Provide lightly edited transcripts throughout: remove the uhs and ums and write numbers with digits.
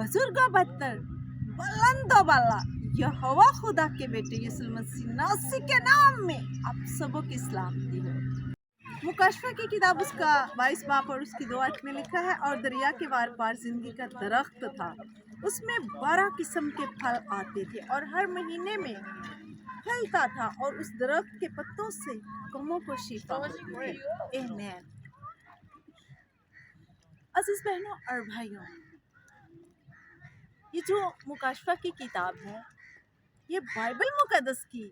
बुजुर्गों बदतर बुलंदो बाला यहोवा खुदा के बेटे यीशु मसीह नासी के नाम में आप सबों की सलामती हो। मुकाशवा की किताब उसका 22 बाब और उसकी 2 आयत में लिखा है, और दरिया के वार पार जिंदगी का दरख्त था, उसमें 12 किस्म के फल आते थे और हर महीने में फलता था, और उस दरख्त के पत्तों से कौमों को शिफा होती थी। आमीन। अजीज बहनों और भाइयों, ये जो मुकाशवा की किताब है, ये बाइबल मुकद्दस की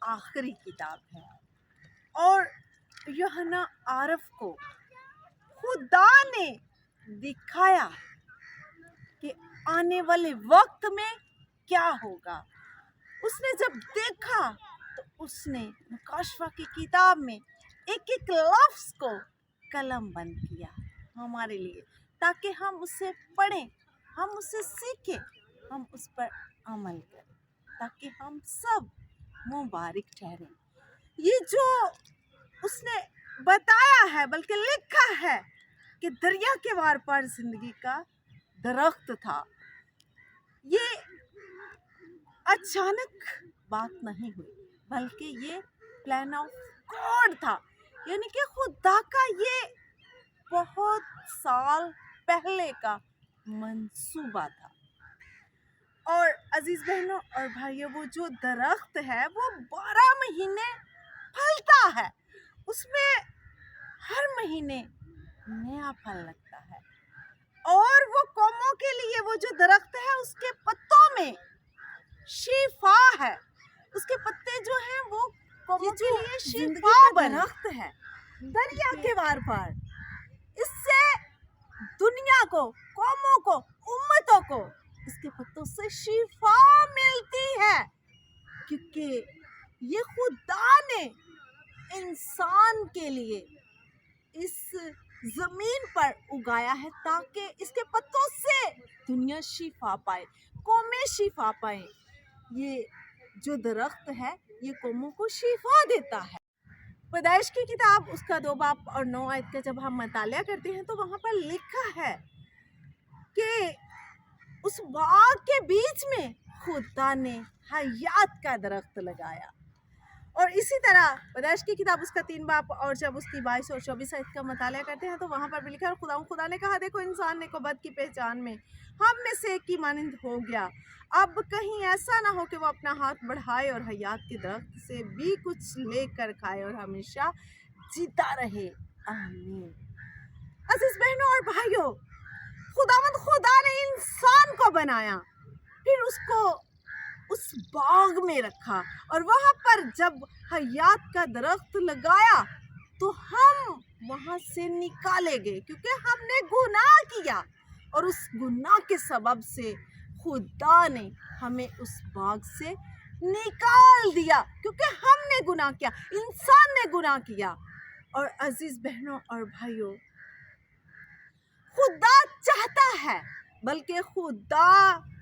आखिरी किताब है, और यूहन्ना आरफ को खुदा ने दिखाया कि आने वाले वक्त में क्या होगा। उसने जब देखा तो उसने मुकाशवा की किताब में एक एक लफ्ज़ को कलम बंद किया हमारे लिए, ताकि हम उसे पढ़ें, हम उसे सीखें, हम उस पर अमल करें, ताकि हम सब मुबारक ठहरें। ये जो उसने बताया है, बल्कि लिखा है कि दरिया के वार पार जिंदगी का दरख्त था, ये अचानक बात नहीं हुई, बल्कि ये प्लान ऑफ गॉड था, यानी कि खुदा का ये बहुत साल पहले का मंसूबा था। और अजीज बहनों और भाइयों, वो जो दरख्त है वो 12 महीने फलता है, उसमें हर महीने नया फल लगता है, और वो कौमों के लिए वो जो दरख्त है उसके पत्तों में शिफा है, उसके पत्ते जो हैं वो कौमों के लिए शिफा दरख्त है। दरिया के वार पार इससे दुनिया को, कौमों को, उम्मतों को इसके पत्तों से शिफा मिलती है, क्योंकि ये खुदा ने इंसान के लिए इस जमीन पर उगाया है, ताकि इसके पत्तों से दुनिया शिफा पाए, कौमें शिफा पाए। ये जो दरख्त है ये कौमों को शिफा देता है। पैदाइश की किताब उसका 2 बाब और 9 आयत का जब हम मतालिया करते हैं तो वहाँ पर लिखा है कि उस बाग के बीच में खुदा ने हयात का दरख्त लगाया। और इसी तरह पैदाइश की किताब उसका 3 बाब और जब उसकी 22 और 24 आयत का मतालिया करते हैं तो वहाँ पर भी लिखा है, खुदा ने कहा, देखो इंसान नेकोबद की पहचान में हम में से एक की मानंद हो गया, अब कहीं ऐसा ना हो कि वो अपना हाथ बढ़ाए और हयात के दरख्त से भी कुछ लेकर खाए और हमेशा जीता रहे। आमीन। अजीज बहनों और भाइयों, खुदा ने इंसान को बनाया, फिर उसको उस बाग में रखा, और वहाँ पर जब हयात का दरख्त लगाया तो हम वहाँ से निकाले गए, क्योंकि हमने गुनाह किया, और उस गुनाह के सबब से खुदा ने हमें उस बाग से निकाल दिया, क्योंकि हमने गुनाह किया, इंसान ने गुनाह किया। और अजीज बहनों और भाइयों, खुदा चाहता है, बल्कि खुदा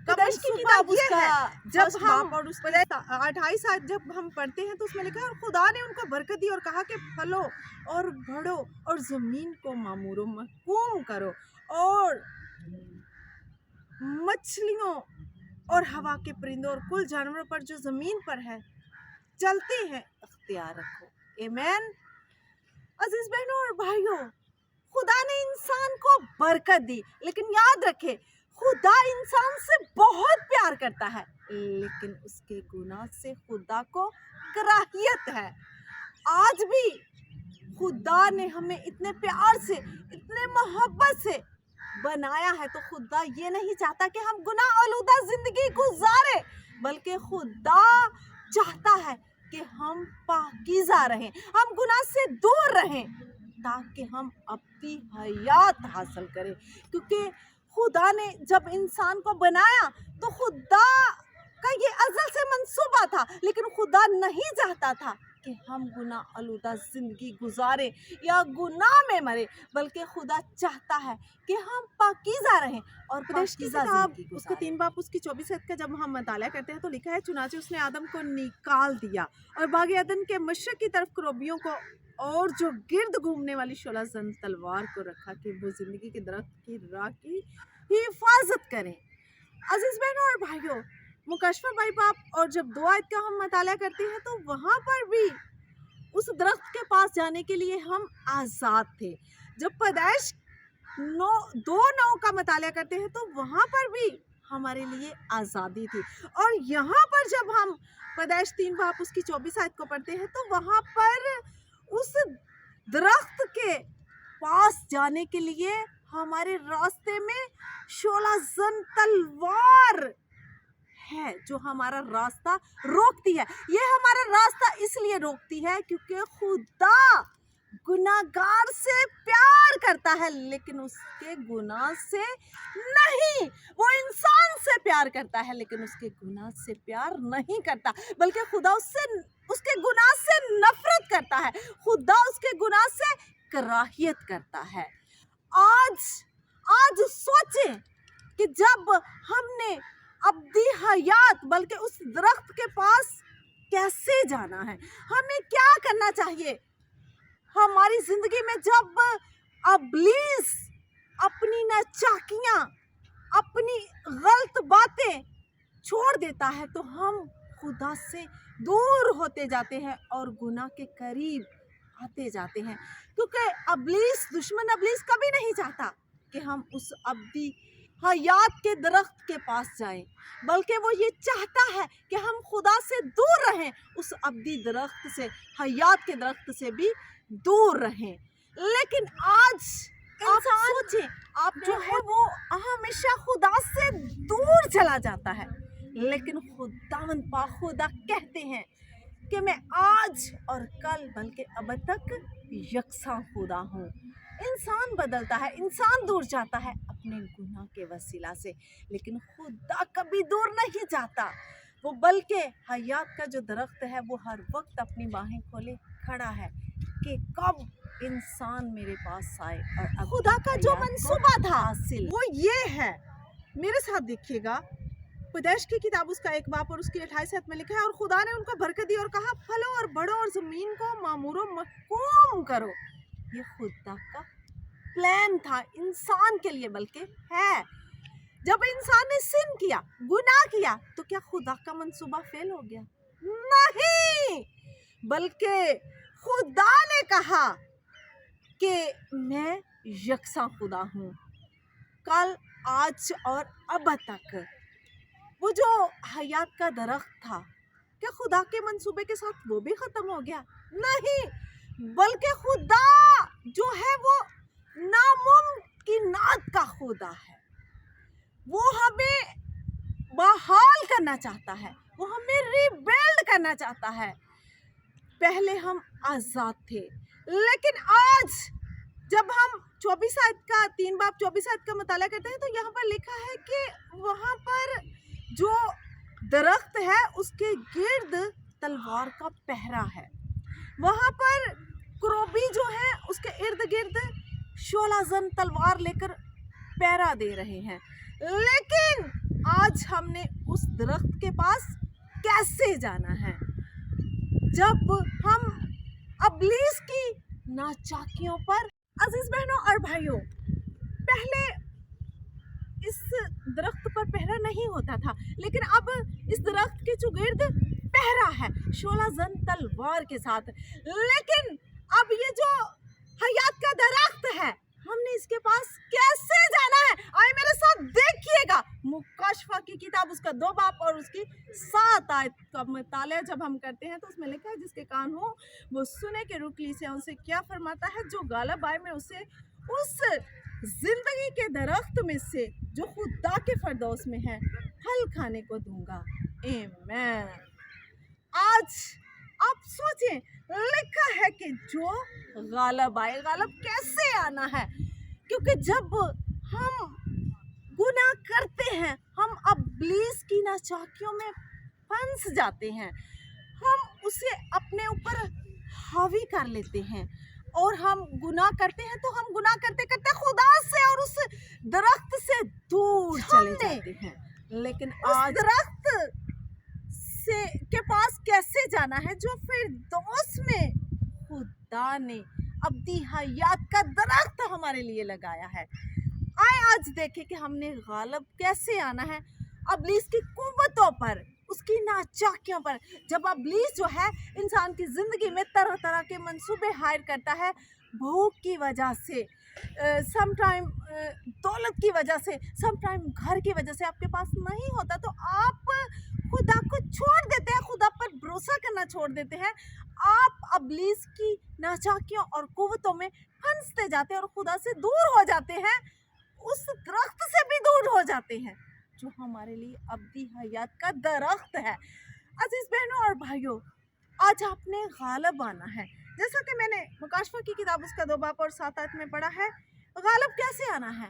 पैदाइश की किताब उसका जब हम और उस 28 आयत जब हम पढ़ते हैं तो उसमें लिखा है, और खुदा ने उनको बरकत दी और कहा कि फलो और बढ़ो और जमीन को मामूरो महकूम करो, और मछलियों और हवा के परिंदों और कुल जानवरों पर जो जमीन पर है चलते हैं अख्तियार रखो। आमीन। अजीज बहनों और भाइयों, खुदा ने इंसान को बरकत दी, लेकिन याद रखे खुदा इंसान से बहुत प्यार करता है, लेकिन उसके गुनाह से खुदा को कराहियत है। आज भी खुदा ने हमें इतने प्यार से, इतने मोहब्बत से बनाया है, तो खुदा ये नहीं चाहता कि हम गुनाह आलूदा जिंदगी गुजारे, बल्कि खुदा चाहता है कि हम पाकीज़ा रहें, हम गुनाह से दूर रहें, ताकि हम अपनी हयात हासिल करें। क्योंकि खुदा ने जब इंसान को बनाया तो खुदा का ये अज़ल से मंसूबा था, लेकिन खुदा नहीं चाहता था कि हम गुनाह आलूदा ज़िंदगी गुजारे या गुनाह में मरे, बल्कि खुदा चाहता है कि हम पाकीज़ा रहें और पैदाइश की किताब उसका 3 बाब उसकी 24 आयत का जब हम मतालिया करते हैं तो लिखा है, चुनाचे उसने आदम को निकाल दिया और बाग अदन के मशरक़ की तरफ करोबियों को और जो गिर्द घूमने वाली शोला जन तलवार को रखा कि वो जिंदगी के दरख्त की राह की हिफाजत करें। अजीज बहनों और भाइयों, मुकशफा बाई बाप और जब 2 आयत का हम मताला करते हैं तो वहाँ पर भी उस दरख्त के पास जाने के लिए हम आज़ाद थे। जब पैदाइश 2:9 का मताला करते हैं तो वहाँ पर भी हमारे लिए आज़ादी थी। और यहाँ पर जब हम पैदाइश 3 बाप उसकी 24 आयत को पढ़ते हैं तो वहाँ पर उस दरख्त के पास जाने के लिए हमारे रास्ते में 16 जन तलवार है जो हमारा रास्ता रोकती है। ये हमारा रास्ता इसलिए रोकती है क्योंकि खुदा गुनाहगार से प्यार करता है, लेकिन उसके गुनाह से नहीं। वो इंसान से प्यार करता है लेकिन उसके गुनाह से प्यार नहीं करता, बल्कि खुदा उसके गुनाह से नफरत करता है। खुदा उसके गुनाह से कराहियत करता है। आज सोचें कि जब हमने अब्दी हयात बल्कि उस दरख्त के पास कैसे जाना है, हमें क्या करना चाहिए हमारी जिंदगी में जब इब्लीस अपनी नाचाकियां, अपनी गलत बातें छोड़ देता है तो हम खुदा से दूर होते जाते हैं और गुनाह के करीब आते जाते हैं। क्योंकि दुश्मन इब्लीस कभी नहीं चाहता कि हम उस अब्दी हयात के दरख्त के पास जाएं, बल्कि वो ये चाहता है कि हम खुदा से दूर रहें, उस अब्दी दरख्त से, हयात के दरख्त से भी दूर रहें। लेकिन आज आप सोचें, आप जो है वो हमेशा खुदा से दूर चला जाता है, लेकिन खुदावंद खुदा कहते हैं कि मैं आज और कल बल्कि अब तक यकसा खुदा हूँ। इंसान बदलता है, इंसान दूर जाता है अपने गुनाह के वसीला से, लेकिन खुदा कभी दूर नहीं जाता। वो बल्कि हयात का जो दरख्त है वो हर वक्त अपनी बाहें खोले खड़ा है कि कब इंसान मेरे पास आए। और खुदा का जो मंसूबा था वो ये है, मेरे साथ देखिएगा, पैदाइश की किताब उसका 1 बाप और उसकी 28 आयत में लिखा है, और खुदा ने उनको बरकत दी और कहा फलो और बढ़ो और जमीन को मामूरो महकूम करो। ये खुदा का प्लान था इंसान के लिए, बल्कि है। जब इंसान ने सिन किया, गुनाह किया, तो क्या खुदा का मंसूबा फेल हो गया? नहीं, बल्कि खुदा ने कहा कि मैं यकसा खुदा हूँ, कल, आज और अब तक। वो जो हयात का दरख्त था, क्या खुदा के मंसूबे के साथ वो भी खत्म हो गया? नहीं, बल्कि खुदा जो है वो नामुमकिनात का खुदा है। वो हमें बहाल करना चाहता है, वो हमें रिबिल्ड करना चाहता है। पहले हम आज़ाद थे, लेकिन आज जब हम 24 आयत का 3 बाप 24 आयत का मुताला करते हैं तो यहाँ पर लिखा है कि वहाँ पर जो दरख्त है उसके गिर्द तलवार का पहरा है। वहाँ पर क्रोबी जो है उसके इर्द गिर्द 16 जन तलवार लेकर पहरा दे रहे हैं। लेकिन आज हमने उस दरख्त के पास कैसे जाना है? जब हम इब्लीस की नाचाकियों पर, अजीज बहनों और भाइयों, पहले इस दरख्त पर पहरा नहीं होता था, लेकिन अब इस दरख्त के चुगिर्द पहरा है 16 जन तलवार के साथ। लेकिन अब ये जो हयात का दरख्त है, हमने इसके पास कैसे जाना है? आइए मेरे साथ देखिएगा, मुकशफा की किताब उसका 2 बाप और उसकी 7 आयत का मुताला जब हम करते हैं तो उसमें लिखा है, जिसके कान हो वो सुने कि रुकली से उनसे क्या फरमाता है, जो गालिब आए मैं उसे उस जिंदगी के दरख्त में से जो खुदा के फरदौस में है फल खाने को दूंगा। आमीन। आज आप सोचें, लिखा है कि जो गालिब आए, गालिब कैसे आना है? क्योंकि जब हम गुनाह करते हैं, हम इब्लीस की नाचाकियों में फंस जाते हैं, हम उसे अपने ऊपर हावी कर लेते हैं और हम गुनाह करते हैं, तो हम गुनाह करते करते खुदा से और उस दरख्त से दूर चले जाते हैं। लेकिन आज दरख्त से के पास कैसे जाना है जो फिरदौस में खुदा ने अब्दी हयात का दरख्त हमारे लिए लगाया है? आए आज देखें कि हमने गालिब कैसे आना है। ابلیس کی قوتوں پر، اس کی ناچاکیوں پر. جب ابلیس جو ہے انسان کی زندگی میں طرح طرح کے منصوبے ہائر کرتا ہے، بھوک کی وجہ سے، سم ٹائم دولت کی وجہ سے، سم ٹائم گھر کی وجہ سے آپ کے پاس نہیں ہوتا، تو آپ خدا کو چھوڑ دیتے ہیں، خدا پر بھروسہ کرنا چھوڑ دیتے ہیں. آپ ابلیس کی ناچاکیوں اور قوتوں میں پھنستے جاتے ہیں اور خدا سے دور ہو جاتے ہیں، اس درخت سے بھی دور ہو جاتے ہیں جو ہمارے لیے ابدی حیات کا درخت ہے. عزیز بہنوں اور بھائیوں، آج آپ نے غالب آنا ہے. جیسا کہ میں نے مکاشفہ کی کتاب اس کا 2 باب اور 7 آیت میں پڑھا ہے، غالب کیسے آنا ہے؟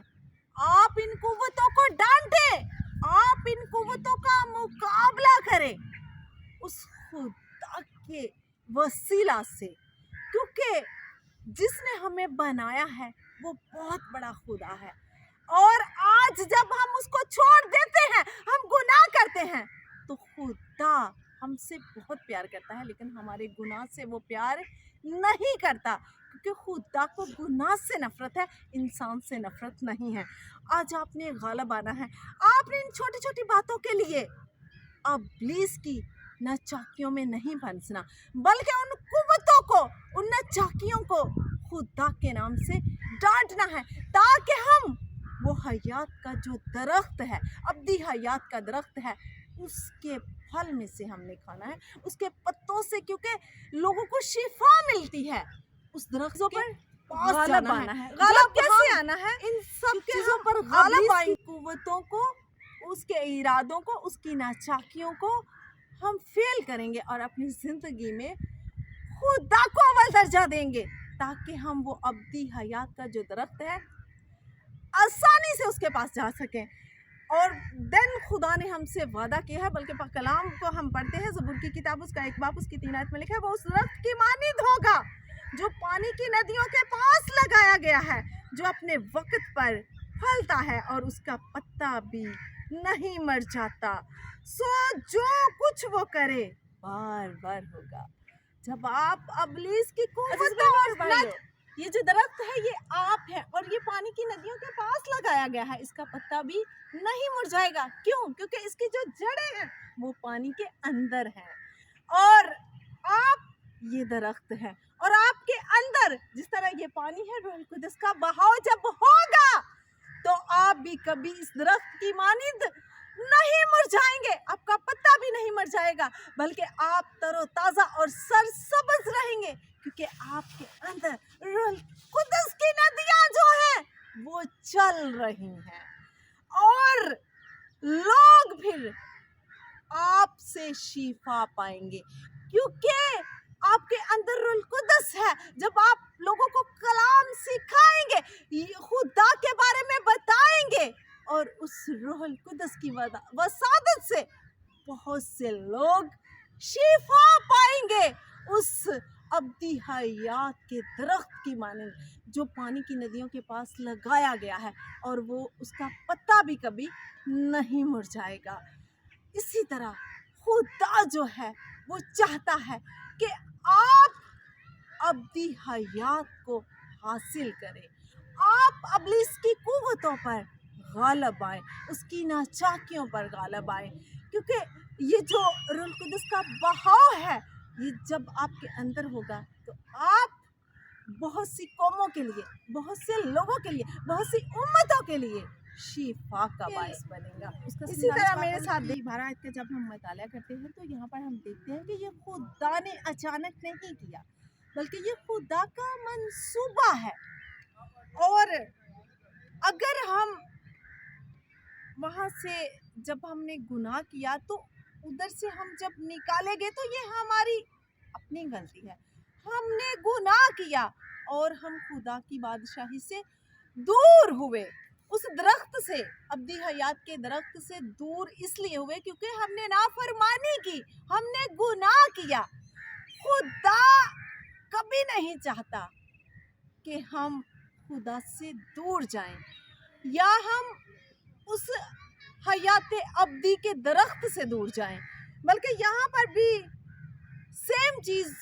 آپ ان قوتوں کو ڈانٹیں، آپ ان قوتوں کا مقابلہ کریں اس خدا کے وسیلہ سے، کیونکہ جس نے ہمیں بنایا ہے وہ بہت بڑا خدا ہے. اور آج جب ہم اس کو چھوڑ دیتے ہیں، ہم گناہ کرتے ہیں، تو خدا ہم سے بہت پیار کرتا ہے، لیکن ہمارے گناہ سے وہ پیار نہیں کرتا، کیونکہ خدا کو گناہ سے نفرت ہے، انسان سے نفرت نہیں ہے. آج آپ نے غالب آنا ہے. آپ نے ان چھوٹی چھوٹی باتوں کے لیے ابلیس کی ناچاکیوں میں نہیں پھنسنا، بلکہ ان قوتوں کو، ان ناچاکیوں کو خدا کے نام سے ڈانٹنا ہے، تاکہ ہم وہ حیات کا جو درخت ہے، ابدی حیات کا درخت ہے، اس کے پھل میں سے ہم نے کھانا ہے، اس کے پتوں سے، کیونکہ لوگوں کو شفا ملتی ہے. اس درخت پر پاس جانا ہے. غالب کیسے آنا ہے؟ ان سب چیزوں پر غالب آئیں، قوتوں کو، اس کے ارادوں کو، اس کی ناچاکیوں کو ہم فیل کریں گے اور اپنی زندگی میں خدا کو اول درجہ دیں گے، تاکہ ہم وہ ابدی حیات کا جو درخت ہے آسانی سے اس کے پاس جا سکیں. اور دن خدا نے ہم سے وعدہ کیا ہے، بلکہ پاک کلام کو ہم پڑھتے ہیں، زبور کی کتاب اس کا 1 باب اس کی 3 آیت میں لکھا ہے، وہ اس درخت کی مانند ہوگا جو پانی کی ندیوں کے پاس لگایا گیا ہے، جو اپنے وقت پر پھلتا ہے اور اس کا پتا بھی نہیں مر جاتا، سو جو کچھ وہ کرے بار بار ہوگا. جب آپ ابلیس کی قوتوں اور یہ جو درخت ہے یہ آپ ہے، اور یہ پانی کی ندیوں کے پاس لگایا گیا ہے، اس کا پتا بھی نہیں مر جائے گا. کیوں؟ کیونکہ اس کی جو جڑیں ہیں وہ پانی کے اندر ہیں، اور آپ یہ درخت ہے، اور آپ کے اندر جس طرح یہ پانی ہے، روح القدس کا بہاؤ جب ہوگا تو آپ بھی کبھی اس درخت کی مانند نہیں مر جائیں گے، آپ کا پتا بھی نہیں مر جائے گا، بلکہ آپ تر و تازہ اور سرسبز رہیں گے، کیونکہ آپ کے اندر روح القدس کی ندیاں جو ہیں وہ چل رہی ہیں. اور لوگ پھر آپ سے شفا پائیں گے، کیونکہ آپ کے اندر روح القدس ہے. جب آپ لوگوں کو کلام سکھائیں گے، خدا کے بارے میں بتائیں گے، اور اس روح القدس کی وسادت سے بہت سے لوگ شفا پائیں گے اس ابدی حیات کے درخت کی مانند جو پانی کی ندیوں کے پاس لگایا گیا ہے، اور وہ اس کا پتا بھی کبھی نہیں مر جائے گا. اسی طرح خدا جو ہے وہ چاہتا ہے کہ آپ ابدی حیات کو حاصل کریں، آپ ابلیس کی قوتوں پر غالب آئیں، اس کی ناچاکیوں پر غالب آئیں، کیونکہ یہ جو روح القدس کا بہاؤ ہے یہ جب آپ کے اندر ہوگا تو آپ بہت سی قوموں کے لیے، بہت سے لوگوں کے لیے، بہت سی امتوں کے لیے شفا کا باعث بنے گا. اسی طرح میرے ساتھ 12 آیت کا جب ہم مطالعہ کرتے ہیں تو یہاں پر ہم دیکھتے ہیں کہ یہ خدا نے اچانک نہیں کیا، بلکہ یہ خدا کا منصوبہ ہے. اور اگر ہم وہاں سے جب ہم نے گناہ کیا تو ادھر سے ہم جب نکالے گئے تو یہ ہماری اپنی غلطی ہے، ہم نے گناہ کیا اور ہم خدا کی بادشاہی سے دور ہوئے. اس درخت سے، ابدی حیات کے درخت سے دور اس لیے ہوئے کیونکہ ہم نے نافرمانی کی، ہم نے گناہ کیا. خدا کبھی نہیں چاہتا کہ ہم خدا سے دور جائیں یا ہم اس حیات ابدی کے درخت سے دور جائیں، بلکہ یہاں پر بھی سیم چیز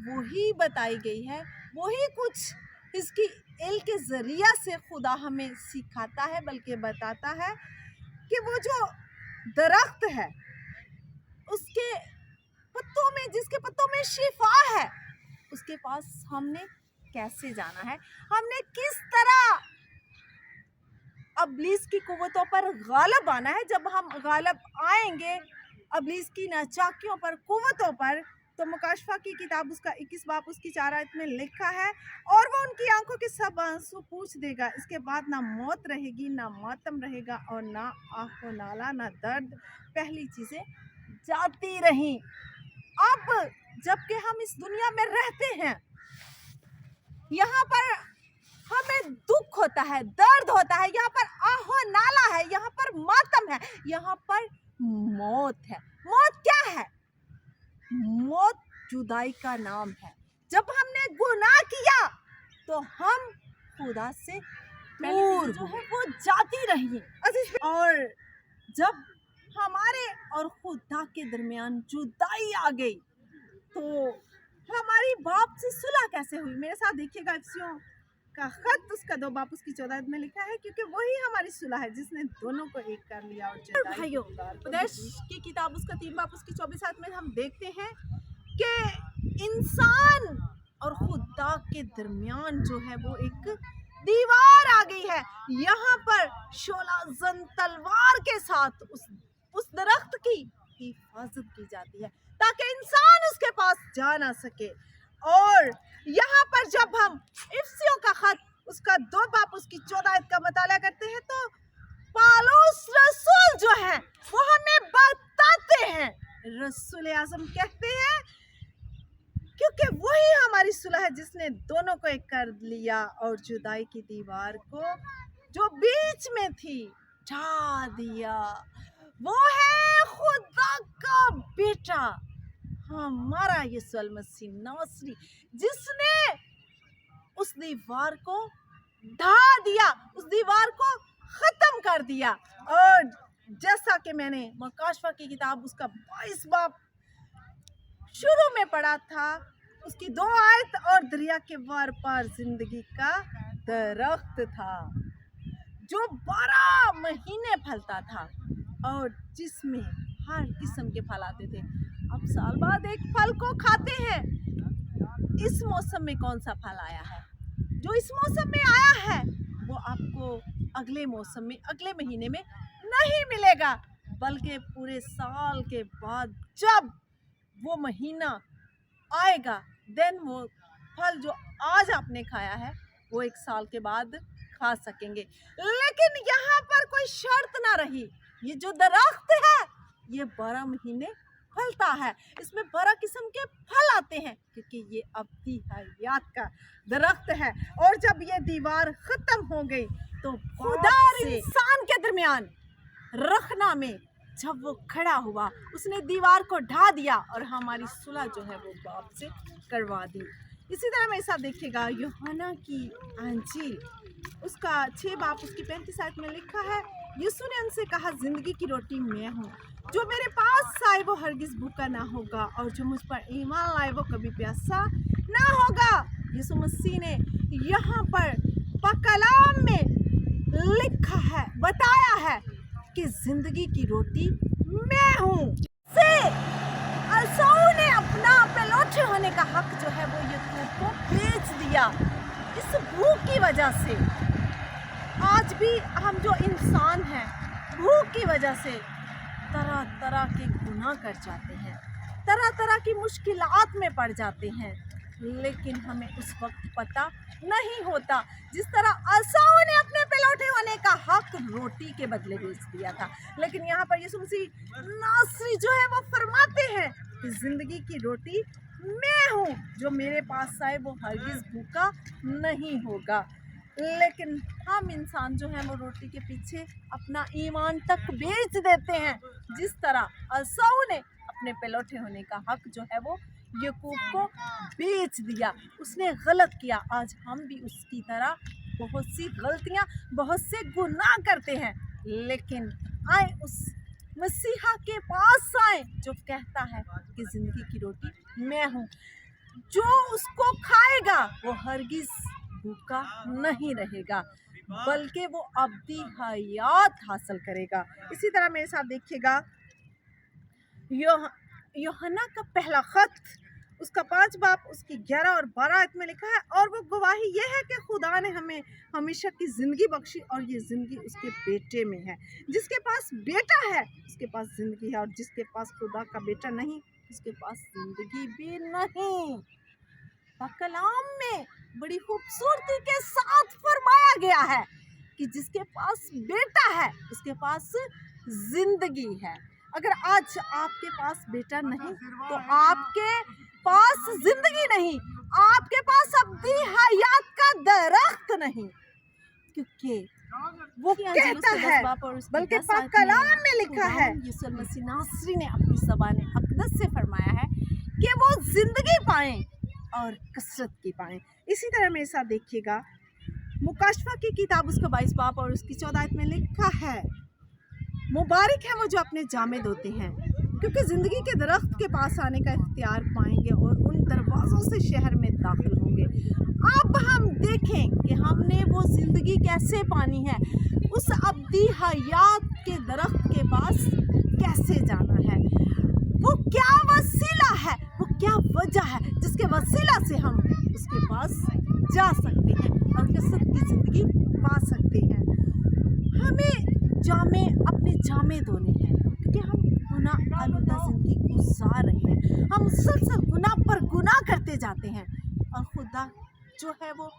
وہی بتائی گئی ہے، وہی کچھ اس کی علم کے ذریعہ سے خدا ہمیں سکھاتا ہے، بلکہ بتاتا ہے کہ وہ جو दरख्त है, उसके पत्तों में, जिसके पत्तों में शिफा है, उसके पास हमने कैसे जाना है, हमने किस तरह अब्लीस की कुव्वतों पर गालिब आना है। जब हम गालिब आएंगे अब्लीस की नाचाकियों पर, कुव्वतों पर, तो मुकाशफा की किताब उसका 21 बाब उसकी 4 आयत में लिखा है, और वो उनकी आंखों के सब आंसू पूछ देगा। इसके बाद ना मौत रहेगी, ना मातम रहेगा, और ना आह नाला, ना दर्द, पहली चीजें जाती रहीं। अब जबकि हम इस दुनिया में रहते हैं, यहाँ पर हमें दुख होता है, दर्द होता है, यहाँ पर आहो नाला है, यहाँ पर मातम है, यहाँ पर मौत है। मौत क्या है? मौत जुदाई का नाम है। जब हमने गुनाह किया तो हम खुदा से दूर जो है वो जाती रही, और जब हमारे और खुदा के दरमियान जुदाई आ गई तो हमारी बाप से सुलह कैसे हुई? मेरे साथ देखिएगा, इफ्सियों का खत उसका 2 बाब उसकी 14 में लिखा है, क्योंकि वही हमारी सुलह है जिसने दोनों को एक कर लिया। और भाइयों, उपदेश की किताब उसका 3 बाब उसकी 24 आयत में हम देखते हैं कि इंसान और खुदा के दरमियान जो है वो एक दीवार आ गई है। यहाँ पर शोला जन तलवार के साथ उस दरख्त की हिफाजत की जाती है ताकि इंसान उसके पास जा ना सके। और यहाँ पर जब हम इफ्सियों का खत उसका 2 बाब उसकी 14 आयत का मुताला करते हैं तो पौलुस रसूल जो है वो हमें बताते हैं, रसूल आज़म कहते हैं, क्योंकि वही हमारी सुलह है जिसने दोनों को एक कर लिया और जुदाई की दीवार को जो बीच में थी ढा दिया। वो है खुदा का बेटा हमारा यीशु मसीह नासरी, जिसने उस दीवार को ढा दिया, उस दीवार को खत्म कर दिया। और जैसा कि मैंने मुकाशफा की किताब उसका 22 बाब शुरू में पढ़ा था, उसकी 2 आयत, और दरिया के वार पार जिंदगी का दरख्त था जो 12 महीने फलता था और जिसमें हर किस्म के फल आते थे। अब साल बाद एक फल को खाते हैं। इस मौसम में कौन सा फल आया है? जो इस मौसम में आया है वो आपको अगले मौसम में, अगले महीने में नहीं मिलेगा, बल्कि पूरे साल के बाद जब वो महीना आएगा देन वो फल जो आज आपने खाया है वो 1 साल के बाद खा सकेंगे। लेकिन यहाँ पर कोई शर्त ना रही। ये जो दरख्त है ये 12 महीने फलता है, इसमें 12 किस्म के फल आते हैं, क्योंकि ये अब्दी हयात का दरख्त है। और जब ये दीवार खत्म हो गई तो खुदा और इंसान के दरमियान रखना में जब वो खड़ा हुआ, उसने दीवार को ढा दिया और हमारी सुलह जो है वो बाप से करवा दी। इसी तरह मेरे साथ देखिएगा यूहन्ना की अंजील उसका 6 बाब उसकी 35 आयत में लिखा है, यीशु ने उनसे कहा, जिंदगी की रोटी मैं हूँ, जो मेरे पास आए वो हरगिज भूखा ना होगा, और जो मुझ पर ईमान लाए वो कभी प्यासा ना होगा। यीशु मसीह ने यहाँ पर कलाम में लिखा है, बताया है कि जिंदगी की रोटी मैं हूँ। से असूल ने अपना पेलोठे होने का हक जो है वो यूसुफ को बेच दिया इस भूख की वजह से। आज भी हम जो इंसान हैं भूख की वजह से तरह तरह के गुनाह कर जाते हैं, तरह तरह की मुश्किलात में पड़ जाते हैं, लेकिन हमें उस वक्त पता नहीं होता। जिस तरह असूल ने अपने पेलोठे होने का हक रोटी के बदले बेच दिया था, लेकिन यहाँ पर यीशु मसीह नासरी जो है वो फरमाते हैं कि जिंदगी की रोटी मैं हूँ, जो मेरे पास आए वो हरगिज भूखा नहीं होगा। लेकिन हम इंसान जो है वो रोटी के पीछे अपना ईमान तक बेच देते हैं। जिस तरह असूल ने अपने पेलोठे होने का हक जो है वो याकूब को बेच दिया, उसने गलत किया। आज हम भी उसकी तरह बहुत सी गलतियां, बहुत से गुनाह करते हैं, लेकिन आए उस मसीहा के पास आए जो कहता है कि जिंदगी की रोटी मैं हूँ, जो उसको खाएगा वो हरगिज भूखा नहीं रहेगा। बल्कि वो अब्दी हयात हासिल करेगा। इसी तरह मेरे साथ देखिएगा यूहन्ना का पहला खत, उसका 5 बाब उसकी 11 और 12 आयत में लिखा है, और वो गवाही ये है कि खुदा ने हमें हमेशा की ज़िंदगी बख्शी और ये ज़िंदगी उसके बेटे में है। जिसके पास बेटा है उसके पास ज़िंदगी है, और जिसके पास खुदा का बेटा नहीं उसके पास ज़िंदगी भी नहीं। कलाम में बड़ी खूबसूरती के साथ फरमाया गया है कि जिसके पास बेटा है उसके पास ज़िंदगी है। अगर आज आपके पास बेटा नहीं तो आपके पास ज़िंदगी नहीं, आपके पास अब्दी हयात का दरख्त नहीं, क्योंकि वो कहता है, बल्कि पाक कलाम में लिखा है, यीशु मसीह नासरी ने अपनी ज़बान अक़दस से फरमाया है कि वो ज़िंदगी पाएं और कसरत की पाएं। इसी तरह मेरे साथ देखिएगा मुकाशफा की किताब, उसका 22 बाब और उसकी 14 आयत में लिखा है, मुबारक है वो जो अपने जामे धोते हैं, क्योंकि ज़िंदगी के दरख्त के पास आने का इख्तियार पाएंगे और उन दरवाज़ों से शहर में दाखिल होंगे। अब हम देखें कि हमने वो ज़िंदगी कैसे पानी है, उस अब्दी हयात के दरख्त के पास कैसे जाना है, वो क्या वसीला है, वो क्या वजह है जिसके वसीला से हम उसके पास जा सकते हैं और कसरत की ज़िंदगी पा सकते हैं। हमें अपने जामे धोने हैं, क्योंकि हम गुनाह आलूदा ज़िंदगी गुजार रहे हैं, हम मुसलसल गुनाह पर गुनाह करते जाते हैं, और खुदा जो है वो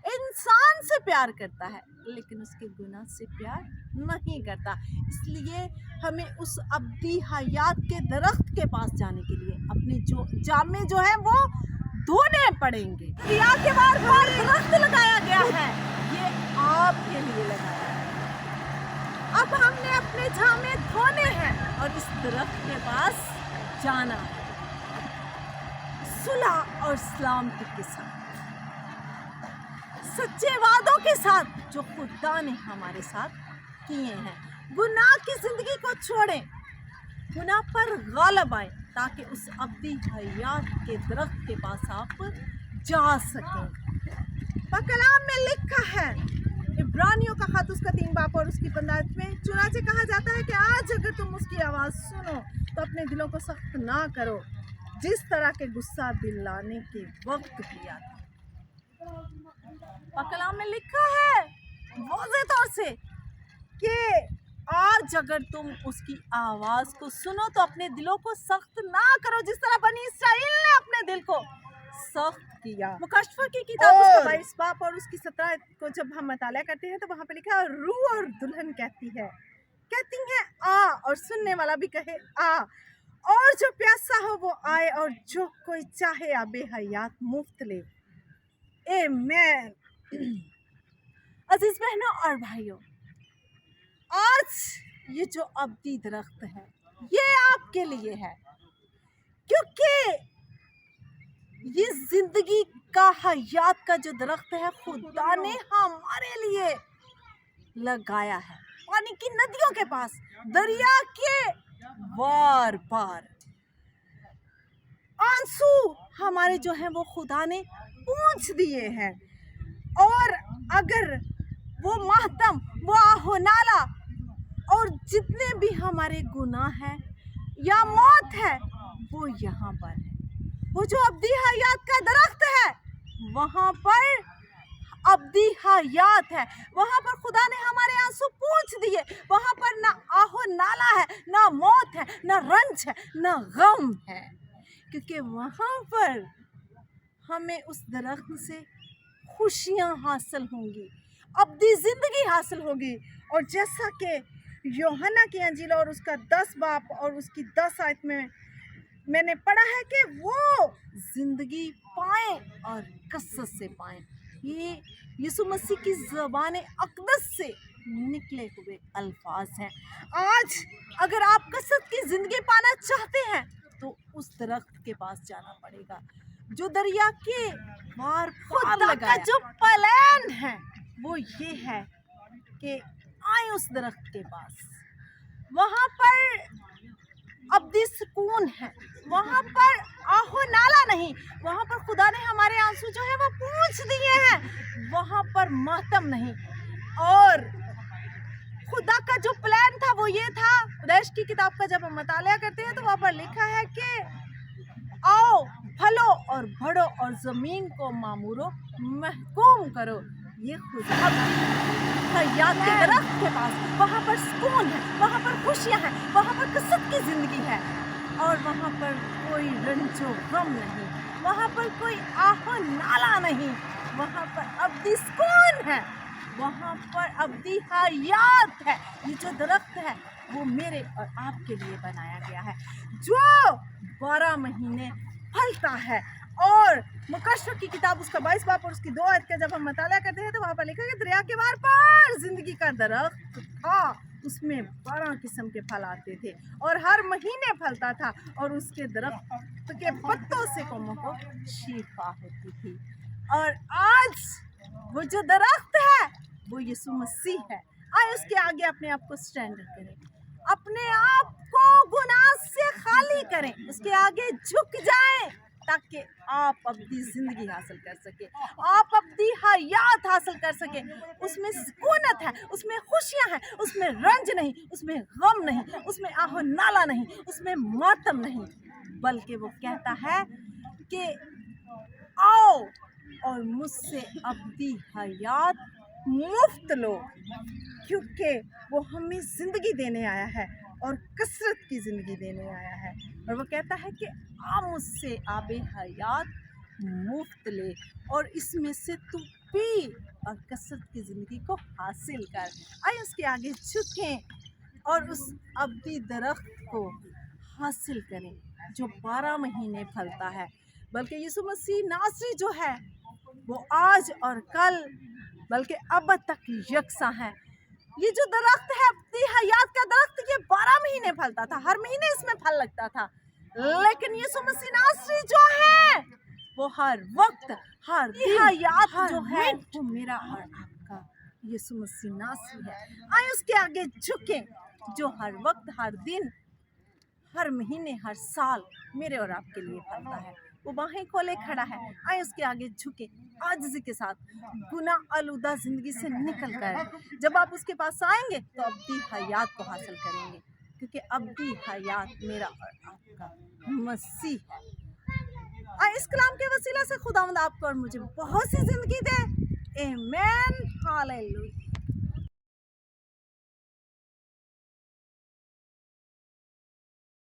इंसान से प्यार करता है लेकिन उसके गुनाह से प्यार नहीं करता। इसलिए हमें उस अब्दी हयात के दरख्त के पास जाने के लिए अपने जो जामे जो है वो धोने पड़ेंगे। दरिया के बार दरख्त लगाया गया है, ये आपके लिए लगाया है। अब हमने अपने जामे धोने हैं और इस दरख्त के पास जाना है, सुलह और सलामती के साथ, सच्चे वादों के साथ जो खुदा ने हमारे साथ किए हैं। गुनाह की ज़िंदगी को छोड़ें, गुनाह पर गालिब आएं, ताकि उस अब्दी हयात के दरख्त के पास आप जा सकें। कलाम में लिखा है, इब्रानियों का खत उसका 3 बाब और उसकी 15 में, चुनाचे कहा जाता है कि आज अगर तुम उसकी आवाज़ सुनो तो अपने दिलों को सख्त ना करो, जिस तरह के गुस्सा दिलाने के वक्त किया था। कलाम में लिखा है वाज़ेह तौर से कि आज अगर तुम उसकी आवाज़ को सुनो तो अपने दिलों को सख्त ना करो, जिस तरह बनी इसराइल ने अपने दिल को सख्त किया। मुकाशफा की किताब उसका 22 बाब और उसकी 17 को जब हम मताला करते हैं तो वहाँ पे लिखा है, रूह और दुल्हन कहती है आ, और सुनने वाला भी कहे आ, और जो प्यासा हो वो आए, और जो कोई चाहे आबे हयात मुफ्त ले। आमीन। अजीज बहनों और भाइयों, आज ये जो अब्दी दरख्त है ये आपके लिए है, क्योंकि ये जिंदगी का हयात का जो दरख्त है खुदा ने हमारे लिए लगाया है, पानी की नदियों के पास, दरिया के वार पार। आंसू हमारे जो है वो खुदा ने पूंछ दिए हैं, और अगर वो मातम, वो आहोनाला और जितने भी हमारे गुनाह हैं या मौत है वो यहाँ पर है। वो जो अब्दी हयात का दरख्त है वहाँ पर अब्दी हयात है, वहाँ पर खुदा ने हमारे आंसू पूंछ दिए, वहाँ पर ना आहो नाला है, ना मौत है, ना रंज है, ना गम है, क्योंकि वहाँ पर हमें उस दरख्त से खुशियाँ हासिल होंगी, अब्दी ज़िंदगी हासिल होगी। और जैसा कि यूहन्ना की अंजील और उसका 10 बाब और उसकी 10 आयत में मैंने पढ़ा है कि वो ज़िंदगी पाएँ और कसरत से पाएँ। ये यीशु मसीह की ज़बान अक़दस से निकले हुए अल्फाज हैं। आज अगर आप कसरत की ज़िंदगी पाना चाहते हैं तो उस दरख्त के पास जाना पड़ेगा जो दरिया के पार खुदा का जो प्लान है वो ये है कि आए उस दरख्त के पास, वहाँ पर अब्दी सुकून है, वहाँ पर आहो नाला नहीं, वहाँ पर खुदा ने हमारे आंसू जो है वो पूंछ दिए हैं, वहाँ पर मातम नहीं, और खुदा का जो प्लान था वो ये था, रैश की किताब का जब हम मतालिया करते हैं तो वहाँ पर लिखा है कि आओ फलो और बढ़ो और जमीन को मामूरो महकूम करो। ये खुदा हयात के दरख्त के पास, वहाँ पर सुकून है, वहाँ पर खुशियाँ हैं, वहाँ पर कसरत की जिंदगी है, और वहाँ पर कोई रंजो गम नहीं, वहाँ पर कोई आहो नाला नहीं, वहाँ पर अब्दी सुकून है, वहाँ पर अब्दी हयात है। ये जो दरख्त है वो मेरे और आपके लिए बनाया गया है, जो 12 महीने फलता है। और मुकश्शफ की किताब उसका 22 बाब और उसकी 2 आयत का जब हम मताला करते हैं तो वहाँ पर लिखा है कि दरिया के बाहर पर जिंदगी का दरख्त था, उसमें 12 किस्म के फल आते थे और हर महीने फलता था, और उसके दरख्त के पत्तों से कौमों को शिफा होती थी। और आज वो जो दरख्त है वो यीशु मसीह है। आए उसके आगे अपने आप को स्टैंड करें, अपने आप को गुनाह से खाली करें, उसके आगे झुक जाएं ताकि आप अपनी जिंदगी हासिल कर सके, आप अपनी हयात हासिल कर सके। उसमें सुकूनत है, उसमें खुशियां हैं, उसमें रंज नहीं, उसमें गम नहीं, उसमें आहो नाला नहीं, उसमें मातम नहीं, बल्कि वो कहता है कि आओ और मुझसे अपनी हयात मुफ्त लो, क्योंकि वो हमें ज़िंदगी देने आया है और कसरत की ज़िंदगी देने आया है। और वो कहता है कि आ मुझसे आबे हयात मुफ्त ले और इसमें से तू पी और कसरत की ज़िंदगी को हासिल कर। आइए उसके आगे झुकें और उस अब्दी दरख्त को हासिल करें जो 12 महीने फलता है। बल्कि यीशु मसीह नासरी जो है वो आज और कल बल्कि अब तक यकसा है। ये जो दरख्त है अपनी हयात का दरख्त, ये 12 महीने फलता था, हर महीने इसमें फल लगता था, लेकिन यीशु मसीह नासरी जो है वो हर वक्त हर हयात जो है वो मेरा और आपका यीशु मसीह नासरी है। आइए उसके आगे झुकें जो हर वक्त हर दिन हर महीने हर साल मेरे और आपके लिए फलता है। वो बाहें खोले खड़ा है। आए उसके आगे झुके आजिज़ी के साथ, गुनाह आलूदा ज़िंदगी से निकल कर जब आप उसके पास आएंगे तो अब्दी हयात को हासिल करेंगे, क्योंकि अब्दी हयात मेरा और आपका मसीह है। आए इस कलाम के वसीला से खुदावंद आपको और मुझे बहुत सी ज़िंदगी दे। आमीन, हालेलुया।